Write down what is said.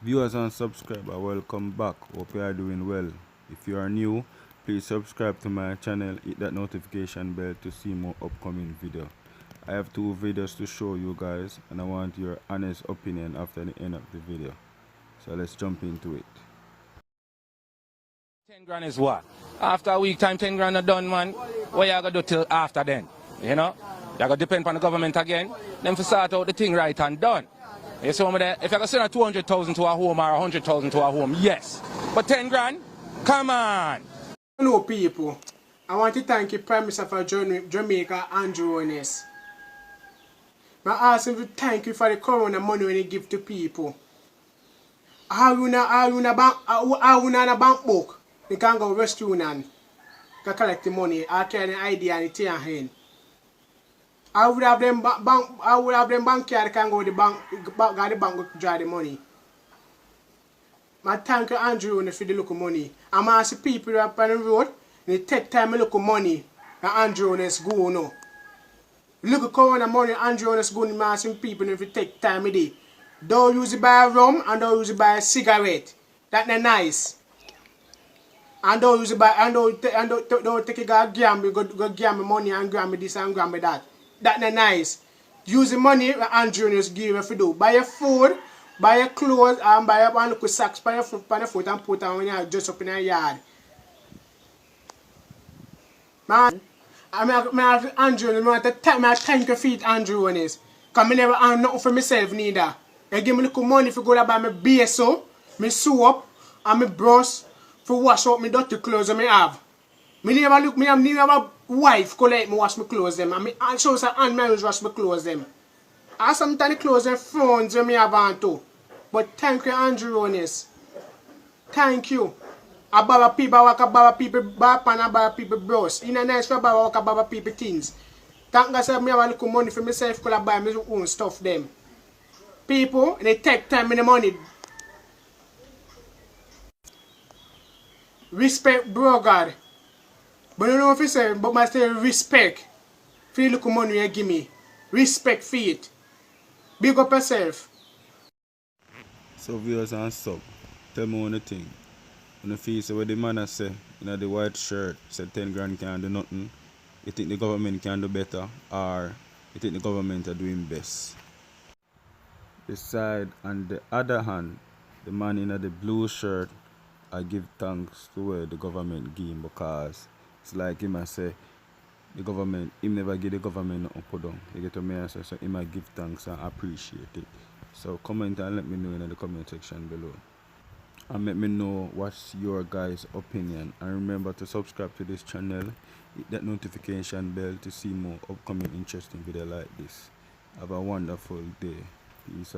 Viewers and subscribers, welcome back. Hope you are doing well. If you are new, please subscribe to my channel, hit that notification bell to see more upcoming video. I have 2 videos to show you guys, and I want your honest opinion after the end of the video. So let's jump into it. 10 grand is what? After a week time, 10 grand are done, man. What you gonna do till after then? You know? You gonna depend on the government again. Then to sort out the thing right and done. You see what I'm there? If you can send a 200,000 to a home or 100,000 to a home, yes. But 10 grand? Come on! Hello people, I want to thank the Prime Minister for Jamaica, Andrew Holness. I ask him to thank you for the corona money when he give to people. How you in a bank book? You can go restaurant and collect the money. I carry the ID and the hand. I would have them bank card can go to the bank, go draw the money. I thank you Andrew Holness for the local money. I'm asking people up on the road, they take time to look at money and Andrew Holness go now. Look at corona money Andrew Holness go and asking people if you take time with it. Don't use it buy rum and don't use it buy a cigarette. That's not nice. And don't use it buy and don't take it go gamble money and gamble this and gamble that. That's not nice. Use the money that Andrew Holness give you if you do. Buy your food, buy your clothes and buy your one little socks for your foot and put on when you dress up in your yard. Man, I have Andrew Holness, I thank you for it, Andrew Holness. Because I never earn nothing for myself neither. They give me little money for go to buy my base soap, my soap, and my brush for wash out my dirty clothes that I have. Me never a wife collect me wash my clothes them. And I show some hand me wash my clothes them. And sometimes the clothes and phones that I have on too. But thank you, Andrew Holness. Thank you. I buy people walk buy people buy pan and buy people brush. In a nice for buy walk buy people things. Thank God I have a little money for myself to buy my own stuff them. People, they take time in the money. Respect, bro, God. But I don't know if you say, but I say respect for the little money you give me. Respect for it. Big up yourself. So viewers and sub, tell me one thing. When you feel say what the man say, the white shirt, say 10 grand can't do nothing, you think the government can do better, or you think the government are doing best? Beside, on the other hand, the man in the blue shirt, I give thanks to where the government give him, because it's like him I say, the government, him never give the government nothing put down. You get what me say, so he might give thanks and appreciate it. So comment and let me know in the comment section below. And let me know what's your guys' opinion. And remember to subscribe to this channel, hit that notification bell to see more upcoming interesting videos like this. Have a wonderful day. Peace out.